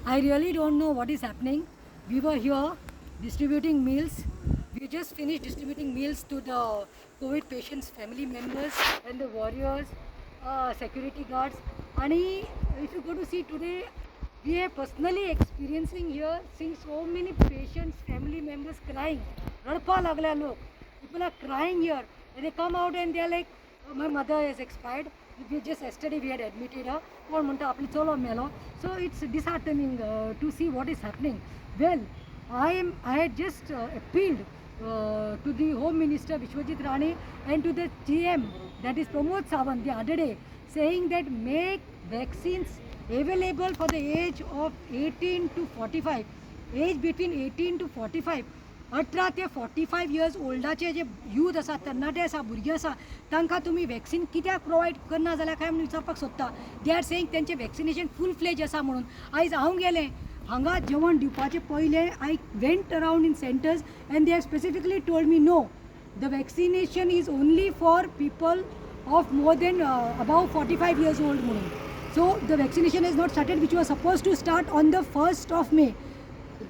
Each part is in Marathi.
I really don't know what is happening. We were here distributing meals. We just finished distributing meals to the COVID patients' family members and the warriors, security guards. And if you go to see today, we are personally experiencing here, seeing so many patients, family members crying. Radpa lagla log. People are crying here. And they come out and they're like, my mother has expired. We just yesterday we had admitted her. So it's disheartening to see what is happening. Well, I had just appealed to the Home Minister Vishwajit Rane and to the GM, that is Pramod Sawant, the other day, saying that make vaccines available for the age of 18 to 45, age between 18 to 45. 18 ते 45 इयर्स ओल्डाचे जे यूथ आसा, तरणाटे आसा, भुरगीं आसा, तांकां तुमी वॅक्सीन कित्याक प्रोवायड करना जाल्यार काय म्हणून विचारपाक सोदता. दे आर सेईंग तेंचे वॅक्सिनेशन फूल फ्लेज आसा म्हणून. आयज हांव गेलें हांगा जेवण दिवपाचे पयलें I went around in centres and they have specifically told me no, the vaccination is only for people of more than above 45 years old म्हणून. So the vaccination is not started which was suppose to start on the 1st of May.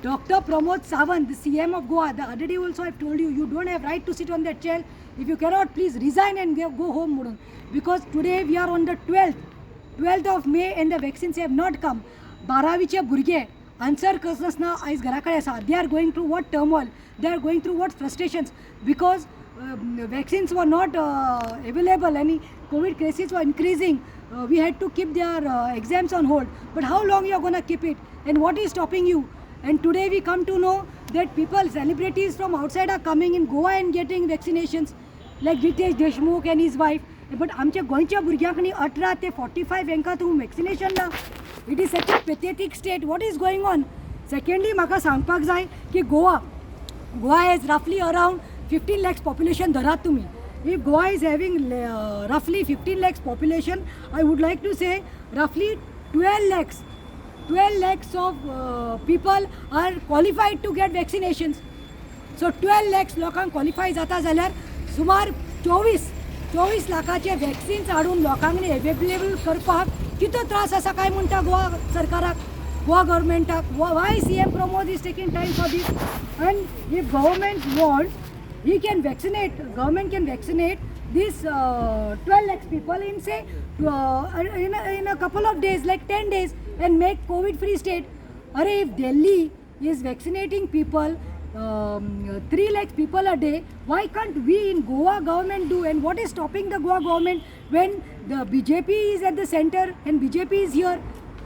Dr. Pramod Sawant, the CM of Goa, the other day also I have told you, you don't have right to sit on that chair. If you cannot, please resign and go home. Because today we are on the 12th of May and the vaccines have not come. 12वीचे भुरगे आन्सर करनासतना आयज घरा कडेन आसा. They are going through what turmoil, they are going through what frustrations, because vaccines were not available and COVID cases were increasing. We had to keep their exams on hold. But how long you are going to keep it, and what is stopping you? And today we come to know that people, celebrities from outside are coming in Goa and getting vaccinations, like Ritesh Deshmukh and his wife. But आमच्या गोंयच्या भुरग्यांक 18 ते 45 हांकां तूं वॅक्सिनेशन ना. It is such a pathetic state. What is going on? Secondly म्हाका सांगपाक जाय की गोवा हॅज रफली अरावंड 15 lakhs पॉप्युलेशन धरात तुमी. If Goa is having roughly 15 lakhs population, I would like to say roughly 12 lakhs of people are qualified to get vaccinations. So 12 lakhs लोकांक qualify जाता जाल्यार सुमार 24 लाखाचे वॅक्सिन्स हाडून लोकांनी अवेलेबल करपाक कितो त्रास आसा काय म्हणटा गोवा सरकाराक, गोवा गव्हर्मेंटाक. Why CM Pramod is taking time for this? And if government wants, he can vaccinate, government can vaccinate these 12 lakhs people in say in a couple of days, like 10 days, and make COVID free state. Are if Delhi is vaccinating people 3 lakhs people a day, why can't we in Goa government do? And what is stopping the Goa government when the BJP is at the center and BJP is here?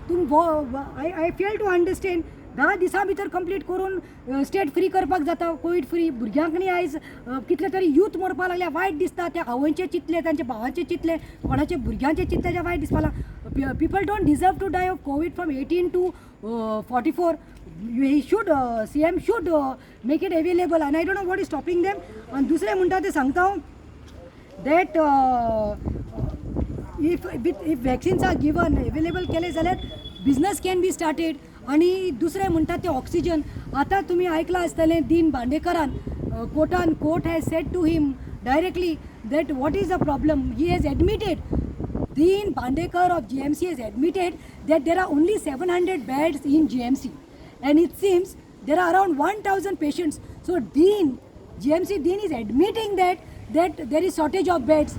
I fail to understand. 10 दिसां भितर कंप्लीट करून स्टेट फ्री करपाक जाता, कोविड फ्री. भुरग्यांक न्ही आयज कितले तरी यूथ मरपा लागल्या. वायट दिसता. त्या आवयचे चितले, तांच्या भावाचे चितले, कोणाचे भुरग्यांचे चितले, जे वायट दिसपा लागला. People don't deserve to die of Covid from 18 to 44. He should, CM should make it available, and I don't know what is stopping them. आणि दुसरे म्हणटा ते सांगता that if vaccines are given, available केले जाल्यार business can be started. आणि दुसरे म्हणतात ते ऑक्सिजन. आता तुम्ही ऐकलं असतलें दीन बांडेकरान court has said to him directly that what is the problem. He has admitted, Deen Bandekar of GMC has admitted that there are only 700 beds in GMC, and it seems there are around 1000 patients. So GMC Deen is admitting that there is shortage of beds.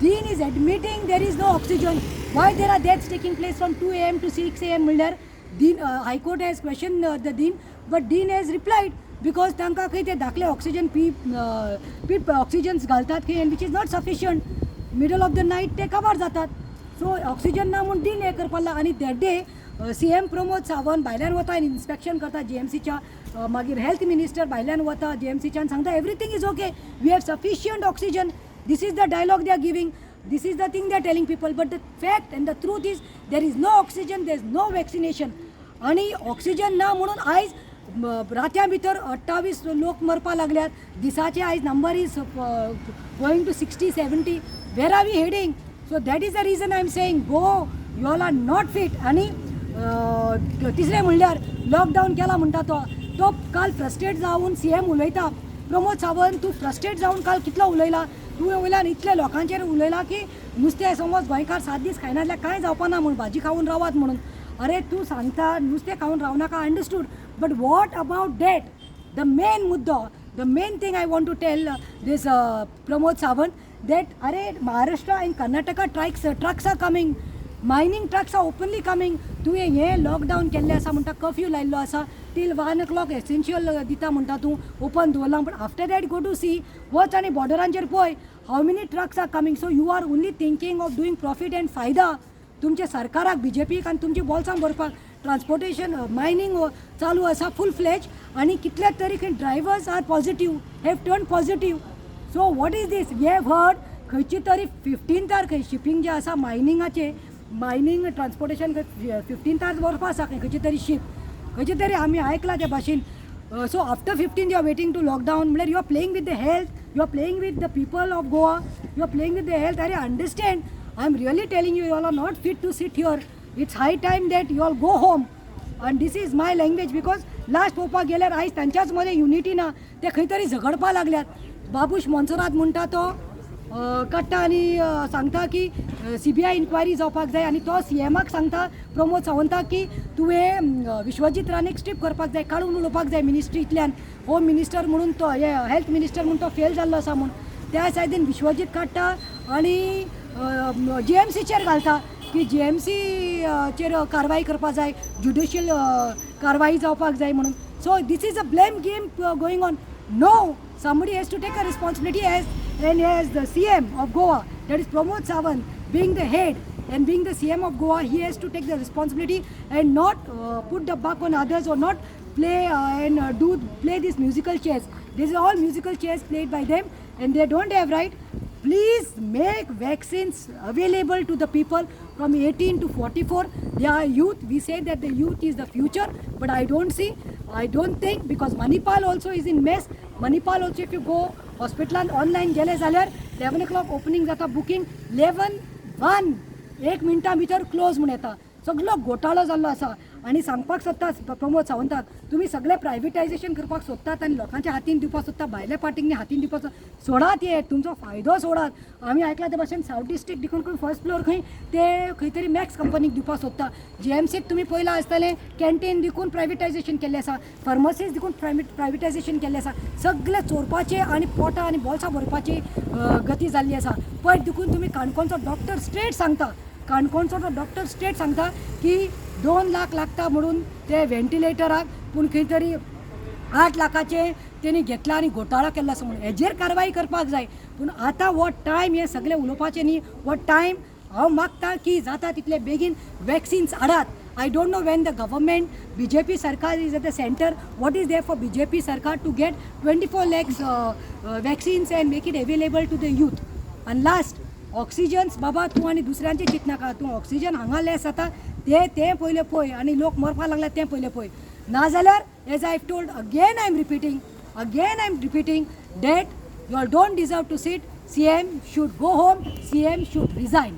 Deen is admitting there is no oxygen. Why there are deaths taking place from 2 AM to 6 AM म्हणल्यार Dean, High Court has questioned the Dean, but Dean has replied because तांकां खंय ते धाकले ऑक्सिजन पीप ऑक्सिजन्स घालतात खंय, and which is not sufficient. Middle of the night ते कवर जातात. सो ऑक्सिजन ना म्हणून Dean हे करपाक लागला. आणि that day CM Pramod Sawant भायल्यान वता आनी इन्स्पेक्शन करता GMCच्या. मागीर हेल्थ मिनिस्टर भायल्यान वता GMCच्यान सांगता everything is okay, we have sufficient oxygen. This is the dialogue they are giving. This is the thing they are telling people. But the fact and the truth is there is no oxygen, there is no vaccination. आणि ऑक्सिजन ना म्हणून आयज रात्या भितर 28 लोक मरपा लागल्यात. दिसाचे आयज number is going to 60-70. Where are we heading? So that is the reason I am saying go, you all are not fit. आणि तिसरें म्हणल्यार लॉकडावन केला म्हणटा तो काल फ्रस्ट्रेट जावन CM उलयता. प्रमोद सावंत, तूं फ्रस्ट्रेट जावन काल कितलो उलयला. तुवें वयल्यान आनी इतले लोकांचेर उलयला की नुस्तें समज गोंयकार 7 दीस खायना जाल्यार कांय जावपा ना म्हणून, भाजी खावन रावात म्हणून. अरे तू सांगता नुस्तें खाऊन रावं नाका, understood, but what about that? The main मुद्दो, the main thing I want to tell this Pramod Sawant, that अरे Maharashtra and Karnataka trucks are coming, mining trucks are openly coming. तुवें हें लॉकडावन केल्लें आसा म्हणटा, कर्फ्यू लायल्लो आसा, टील 1 o'clock एसेन्शियल दिता म्हणटा तूं, ओपन दवरलां, but after that go to see, वच आनी बॉर्डरांचेर पळय हाव many trucks are coming. So you are only thinking of doing profit and फायदा तुमच्या सरकाराक, बीजेपीक आनी तुमच्या बोल्सांत भरपाक. ट्रान्सपोर्टेशन मायनींग चालू आसा फूल फ्लेज, आनी कितले तरी drivers are positive, have turn positive. So what is this? We have heard खंयची तरी 15th खंय शिपींग जे आसा मायनिंगाचे, मायनींग ट्रान्सपोर्टेशन 15th वरपा आसा खंयची तरी शीप, खंयची तरी आमी आयकला त्या भाशेन. So after 15 you are waiting to lockdown, म्हळ्यार you are playing with the health, you are playing with the people of Goa, you are playing with the health. अरे understand, I am really telling you, you all are not fit to sit here. It's high time that you all go home. And this is my language, because last पळोवपाक गेल्यार आयज तांच्याच मदें युनिटी ना, ते खंय तरी झगडपा लागल्यात. बाबूश मोन्सोरात म्हणटा तो काडटा आनी सांगता की CBI इन्क्वायरी जावपाक जाय, आनी तो CMाक सांगता, प्रमोद सावंताक, की तुवें विश्वजीत राणेक स्ट्रीप करपाक जाय, काडून उडोवपाक जाय मिनिस्ट्रींतल्यान. होम मिनिस्टर म्हणून तो, हे हेल्थ मिनिस्टर म्हणून तो फेल जाल्लो आसा म्हूण. त्या सायडीन विश्वजीत काडटा आनी GMCचेर घालता की GMCचेर कारवाई करपाक जाय, ज्युडिशियल कारवाई जावपाक जाय म्हणून. So this is a blame game going on. No, somebody has to take a responsibility, as the CM of Goa, that is Pramod Sawant, being the head and being the CM of Goa, he has to take the responsibility and not put the buck on others, or not play these musical chairs. This is all musical chairs played by them, and they don't have right. Please make vaccines available to the people from 18 to 44. They are youth. We say that the youth is the future, but I don't think, because Manipal also is in mess. Manipal also, if you go hospital online गेले जाल्यार 11 o'clock opening जाता, बुकींग 11:01 1 मिनटां भितर क्लोज म्हूण येता. सगळो घोटाळो जाल्लो आसा. आनी सांगपाक सोदता प्रमोद सावंताक, तुमी सगळें प्रायवेटायजेशन करपाक सोदतात आनी लोकांच्या हातीन दिवपाक सोदता, भायल्या पार्टींनी हातीन दिवपाक सोडात, हे तुमचो फायदो सोडात. आमी आयकला ते भाशेन सावथ डिस्ट्रिक्ट देखून खंय फर्स्ट फ्लोर खंय ते खंय तरी मॅक्स कंपनीक दिवपाक सोदता. GMCक तुमी पयला आसतलें कॅन्टीन देखून प्रायवेटायजेशन केल्लें आसा, फार्मसीज देखून प्रायवेटायजेशन केल्लें आसा. सगळे चोरपाचे आनी पोटां आनी बॉल्सां भरपाची गती जाल्ली आसा. पयर देखून तुमी काणकोणचो डॉक्टर स्ट्रेट सांगता, काणकोणचो तो डॉक्टर स्ट्रेट सांगता की 2 लाख लागता म्हणून ते व्हेंटिलेटराक, पूण खंय तरी 8 लाखाचे तेणी घेतला आनी घोटाळो केल्लो आसा म्हणून. हेजेर कारवाई करपाक जाय. पूण आतां हो टायम हे सगळे उलोवपाचें न्ही, हो टायम हांव मागता की जाता तितले बेगीन vaccines हाडात. I don't know when the government, BJP Sarkar is at the center, what is there for BJP Sarkar to get 24 lakhs vaccines and make it available to the youth. And last, oxygens बाबा तूं आनी दुसऱ्यांचें चिंत नाका. तूं ऑक्सिजन हांगा लॅस जाता तें पयलें पळय, आनी लोक मरपाक लागल्यात तें पयलें पळय. नाजाल्यार as I told again, I am repeating that you all don't deserve to sit. CM should go home, CM should resign.